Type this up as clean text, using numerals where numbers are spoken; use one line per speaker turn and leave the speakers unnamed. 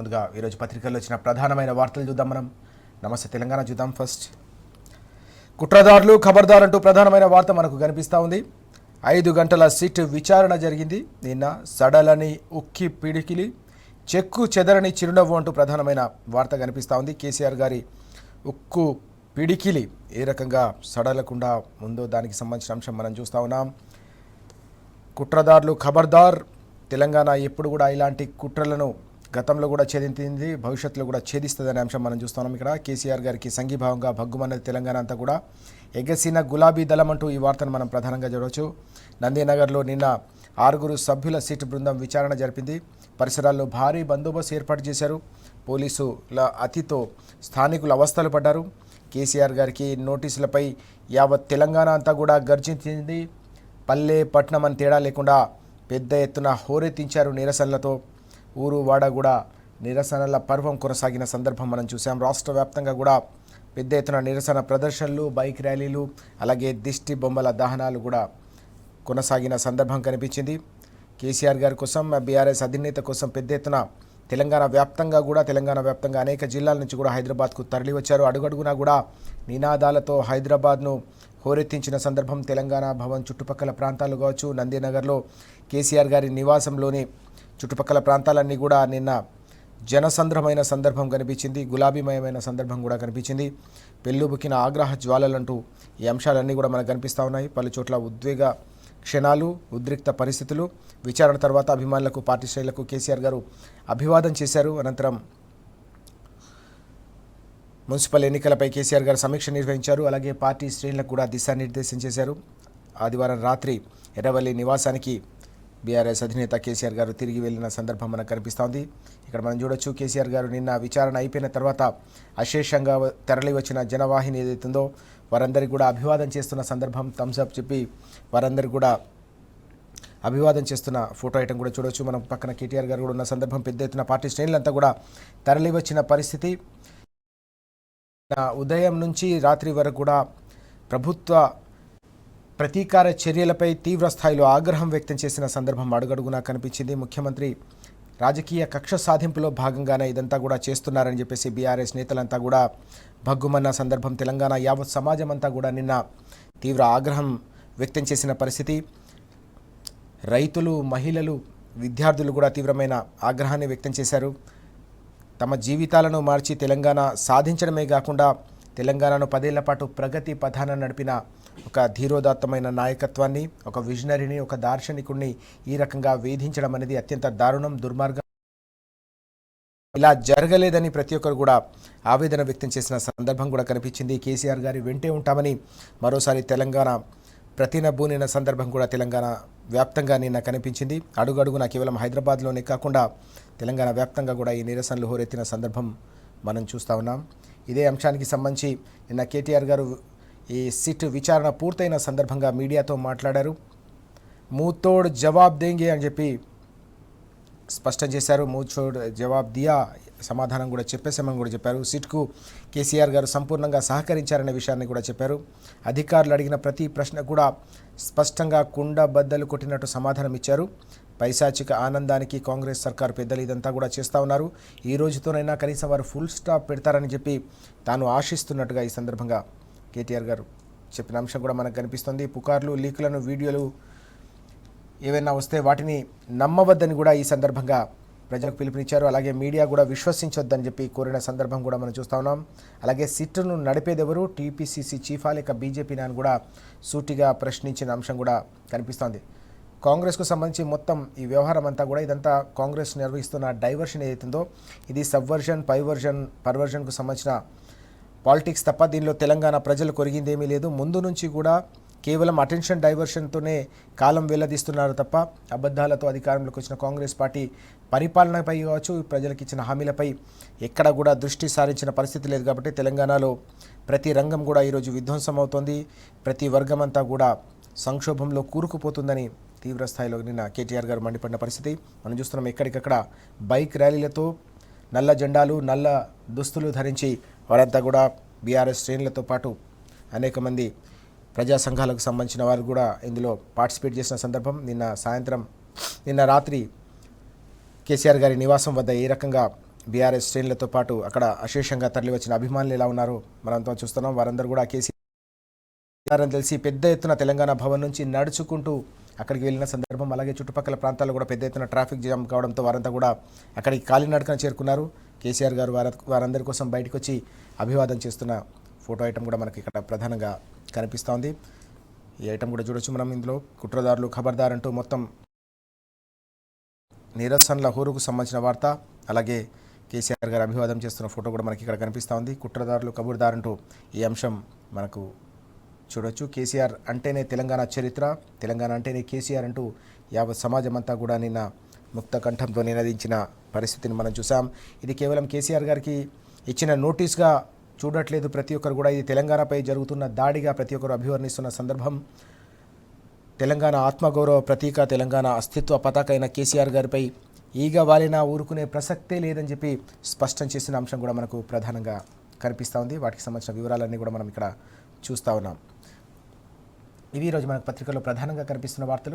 ముందుగా ఈరోజు పత్రికల్లో వచ్చిన ప్రధానమైన వార్తలు చూద్దాం మనం. నమస్తే తెలంగాణ చూద్దాం. ఫస్ట్ కుట్రదారులు ఖబర్దార్ అంటూ ప్రధానమైన వార్త మనకు కనిపిస్తూ ఉంది. 5 గంటల సిట్ విచారణ జరిగింది. నిన్న సడలని ఉక్కి పిడికిలి చెక్కు చెదరని చిరునవ్వు అంటూ ప్రధానమైన వార్త కనిపిస్తూ ఉంది. కేసీఆర్ గారి ఉక్కు పిడికిలి ఏ రకంగా సడలకుండా ఉందో దానికి సంబంధించిన అంశం మనం చూస్తూ ఉన్నాం. కుట్రదారులు ఖబర్దార్, తెలంగాణ ఎప్పుడు కూడా ఇలాంటి కుట్రలను గతంలో కూడా ఛేదించింది, భవిష్యత్తులో కూడా ఛేదిస్తుందనే అంశం మనం చూస్తున్నాం. ఇక్కడ కేసీఆర్ గారికి సంఘీభావంగా భగ్గుమన్నది తెలంగాణ అంతా కూడా. ఎగసిన గులాబీ దళం అంటూ ఈ వార్తను మనం ప్రధానంగా చూడవచ్చు. నందీనగర్లో నిన్న 6 సభ్యుల సిట్ బృందం విచారణ జరిపింది. పరిసరాల్లో భారీ బందోబస్తు ఏర్పాటు చేశారు. పోలీసుల అతితో స్థానికులు అవస్థలు పడ్డారు. కేసీఆర్ గారికి నోటీసులపై యావత్ తెలంగాణ అంతా కూడా గర్జించింది. పల్లె పట్నం అని తేడా లేకుండా పెద్ద ఎత్తున హోరెత్తించారు నిరసనలతో. ఊరు వాడ కూడా నిరసనల పర్వం కొనసాగిన సందర్భం మనం చూసాం. రాష్ట్ర వ్యాప్తంగా కూడా పెద్ద ఎత్తున నిరసన ప్రదర్శనలు, బైక్ ర్యాలీలు, అలాగే దిష్టి బొమ్మల దహనాలు కూడా కొనసాగిన సందర్భం కనిపించింది. కేసీఆర్ గారి కోసం, బీఆర్ఎస్ అధినేత కోసం పెద్ద ఎత్తున తెలంగాణ వ్యాప్తంగా అనేక జిల్లాల నుంచి కూడా హైదరాబాద్కు తరలి వచ్చారు. అడుగడుగునా కూడా నినాదాలతో హైదరాబాద్ను హోరెత్తించిన సందర్భం. తెలంగాణ భవన్ చుట్టుపక్కల ప్రాంతాలు కావచ్చు, నందీనగర్లో కేసీఆర్ గారి నివాసంలోని చుట్టుపక్కల ప్రాంతాలన్నీ కూడా నిన్న జనసంద్రమైన సందర్భం కనిపించింది. గులాబీమయమైన సందర్భం కూడా కనిపించింది. పెళ్ళుబుకిన ఆగ్రహ జ్వాలలంటూ ఈ అంశాలన్నీ కూడా మనకు కనిపిస్తూ ఉన్నాయి. పలు చోట్ల ఉద్వేగ క్షణాలు, ఉద్రిక్త పరిస్థితులు. విచారణ తర్వాత అభిమానులకు, పార్టీ శ్రేణులకు కేసీఆర్ గారు అభివాదం చేశారు. అనంతరం మున్సిపల్ ఎన్నికలపై కేసీఆర్ గారు సమీక్ష నిర్వహించారు. అలాగే పార్టీ శ్రేణులకు కూడా దిశానిర్దేశం చేశారు. ఆదివారం రాత్రి ఎర్రవల్లి నివాసానికి బీఆర్ఎస్ అధినేత కేసీఆర్ గారు తిరిగి వెళ్ళిన సందర్భం మనకు కనిపిస్తోంది. ఇక్కడ మనం చూడొచ్చు, కేసీఆర్ గారు నిన్న విచారణ అయిపోయిన తర్వాత అశేషంగా తరలి వచ్చిన జనవాహిని ఏదైతుందో వారందరికీ కూడా అభివాదం చేస్తున్న సందర్భం. థమ్స్అప్ చెప్పి వారందరికీ కూడా అభివాదం చేస్తున్న ఫోటో ఐటమ్ కూడా చూడొచ్చు. మనం పక్కన కేటీఆర్ గారు కూడా ఉన్న సందర్భం. పెద్ద ఎత్తున పార్టీ శ్రేణులంతా కూడా తరలి వచ్చిన పరిస్థితి. ఉదయం నుంచి రాత్రి వరకు కూడా ప్రభుత్వ ప్రతీకార చర్యలపై తీవ్ర స్థాయిలో ఆగ్రహం వ్యక్తం చేసిన సందర్భం అడుగడుగునా కనిపించింది. ముఖ్యమంత్రి రాజకీయ కక్ష సాధింపులో భాగంగానే ఇదంతా కూడా చేస్తున్నారని చెప్పేసి బీఆర్ఎస్ నేతలంతా కూడా భగ్గుమన్న సందర్భం. తెలంగాణ యావత్ సమాజం అంతా కూడా నిన్న తీవ్ర ఆగ్రహం వ్యక్తం చేసిన పరిస్థితి. రైతులు, మహిళలు, విద్యార్థులు కూడా తీవ్రమైన ఆగ్రహాన్ని వ్యక్తం చేశారు. తమ జీవితాలను మార్చి తెలంగాణ సాధించడమే కాకుండా తెలంగాణను 10 ఏళ్ల పాటు ప్రగతి పథాన నడిపిన ఒక ధీరోదాత్తమైన నాయకత్వాన్ని, ఒక విజనరీని, ఒక దార్శనికుడిని ఈ రకంగా వేధించడం అనేది అత్యంత దారుణం, దుర్మార్గం. ఇలా జరగలేదని ప్రతి ఒక్కరు కూడా ఆవేదన వ్యక్తం చేసిన సందర్భం కూడా కనిపించింది. కేసీఆర్ గారి వెంటే ఉంటామని మరోసారి తెలంగాణ ప్రతినబూనిన సందర్భం కూడా తెలంగాణ వ్యాప్తంగా నిన్న కనిపించింది. అడుగడుగున కేవలం హైదరాబాద్లోనే కాకుండా తెలంగాణ వ్యాప్తంగా కూడా ఈ నిరసనలు హోరెత్తిన సందర్భం మనం చూస్తూ ఉన్నాం. ఇదే అంశానికి సంబంధించి నిన్న కేటీఆర్ గారు ఈ సిట్ విచారణ పూర్తయిన సందర్భంగా మీడియాతో మాట్లాడారు. మూతోడ్ జవాబ్ దేంగే అని చెప్పి స్పష్టం చేశారు. మూతోడ్ జవాబ్ దియా, సమాధానం కూడా చెప్పేసామని కూడా చెప్పారు. సిట్కు కేసీఆర్ గారు సంపూర్ణంగా సహకరించారనే విషయాన్ని కూడా చెప్పారు. అధికారులు అడిగిన ప్రతి ప్రశ్న కూడా స్పష్టంగా కుండ బద్దలు కొట్టినట్టు సమాధానం ఇచ్చారు. పైశాచిక ఆనందానికి కాంగ్రెస్ సర్కారు పెద్దలు ఇదంతా కూడా చేస్తూ ఉన్నారు. ఈ రోజుతోనైనా కనీసం వారు ఫుల్ స్టాప్ పెడతారని చెప్పి తాను ఆశిస్తున్నట్టుగా ఈ సందర్భంగా కేటీఆర్ గారు చెప్పిన అంశం కూడా మనకు కనిపిస్తుంది. పుకార్లు, లీకులను, వీడియోలు ఏవైనా వస్తే వాటిని నమ్మవద్దని కూడా ఈ సందర్భంగా ప్రజలకు పిలుపునిచ్చారు. అలాగే మీడియా కూడా విశ్వసించొద్దని చెప్పి కోరిన సందర్భం కూడా మనం చూస్తూ ఉన్నాం. అలాగే సిట్ను నడిపేదెవరు, టీపీసీసీ చీఫా లేక బీజేపీనా అని కూడా సూటిగా ప్రశ్నించిన అంశం కూడా కనిపిస్తోంది. కాంగ్రెస్కు సంబంధించి మొత్తం ఈ వ్యవహారం అంతా కూడా ఇదంతా కాంగ్రెస్ నిర్వహిస్తున్న డైవర్షన్ ఏదైతుందో ఇది సబ్వర్జన్, పర్వర్జన్కు సంబంధించిన పాలిటిక్స్ తప్ప దీనిలో తెలంగాణ ప్రజలు కొరిగిందేమీ లేదు. ముందు నుంచి కూడా కేవలం అటెన్షన్ డైవర్షన్తోనే కాలం వెల్లదీస్తున్నారు తప్ప అబద్ధాలతో అధికారంలోకి వచ్చిన కాంగ్రెస్ పార్టీ పరిపాలనపై కావచ్చు, ప్రజలకు ఇచ్చిన హామీలపై ఎక్కడ కూడా దృష్టి సారించిన పరిస్థితి లేదు. కాబట్టి తెలంగాణలో ప్రతి రంగం కూడా ఈరోజు విధ్వంసం అవుతోంది. ప్రతి వర్గం అంతా కూడా సంక్షోభంలో కూరుకుపోతుందని తీవ్ర స్థాయిలో నిన్న కేటీఆర్ గారు మండిపడిన పరిస్థితి మనం చూస్తున్నాం. ఎక్కడికక్కడ బైక్ ర్యాలీలతో, నల్ల జెండాలు, నల్ల దుస్తులు ధరించి వారంతా కూడా బీఆర్ఎస్ శ్రేణులతో పాటు అనేక మంది ప్రజా సంఘాలకు సంబంధించిన వారు కూడా ఇందులో పార్టిసిపేట్ చేసిన సందర్భం. నిన్న రాత్రి కేసీఆర్ గారి నివాసం వద్ద ఏ రకంగా బీఆర్ఎస్ శ్రేణులతో పాటు అక్కడ అశేషంగా తరలివచ్చిన అభిమానులు ఎలా ఉన్నారో మనంతా చూస్తున్నాం. వారందరూ కూడా కేసీఆర్ అని తెలిసి పెద్ద ఎత్తున తెలంగాణ భవన్ నుంచి నడుచుకుంటూ అక్కడికి వెళ్ళిన సందర్భం. అలాగే చుట్టుపక్కల ప్రాంతాల్లో కూడా పెద్ద ఎత్తున ట్రాఫిక్ జామ్ కావడంతో వారంతా కూడా అక్కడికి కాలినడకన చేరుకున్నారు. కేసీఆర్ గారు వారందరి కోసం బయటకు వచ్చి అభివాదం చేస్తున్న ఫోటో ఐటమ్ కూడా మనకి ఇక్కడ ప్రధానంగా కనిపిస్తోంది. ఈ ఐటమ్ కూడా చూడొచ్చు మనం. ఇందులో కుట్రదారులు ఖబర్దార్ అంటూ మొత్తం నిరసనల హోరుకు సంబంధించిన వార్త, అలాగే కేసీఆర్ గారు అభివాదం చేస్తున్న ఫోటో కూడా మనకి ఇక్కడ కనిపిస్తూ ఉంది. కుట్రదారులు కబూర్దార్ అంటూ ఈ అంశం మనకు చూడొచ్చు. కేసీఆర్ అంటేనే తెలంగాణ చరిత్ర, తెలంగాణ అంటేనే కేసీఆర్ అంటూ యావత్ సమాజం అంతా కూడా నిన్న ముక్త కంఠంతో నినదించిన పరిస్థితిని మనం చూసాం. ఇది కేవలం కేసీఆర్ గారికి ఇచ్చిన నోటీస్గా చూడట్లేదు ప్రతి ఒక్కరు కూడా. ఇది తెలంగాణపై జరుగుతున్న దాడిగా ప్రతి ఒక్కరు అభివర్ణిస్తున్న సందర్భం. తెలంగాణ ఆత్మగౌరవ ప్రతీక, తెలంగాణ అస్తిత్వ పతాక అయిన కేసీఆర్ గారిపై ఈగ వాలినా ఊరుకునే ప్రసక్తే లేదని చెప్పి స్పష్టం చేసిన అంశం కూడా మనకు ప్రధానంగా కనిపిస్తూ ఉంది. వాటికి సంబంధించిన వివరాలన్నీ కూడా మనం ఇక్కడ చూస్తూ ఉన్నాం. ఇవి ఈరోజు మనకు పత్రికల్లో ప్రధానంగా కనిపిస్తున్న వార్తలు.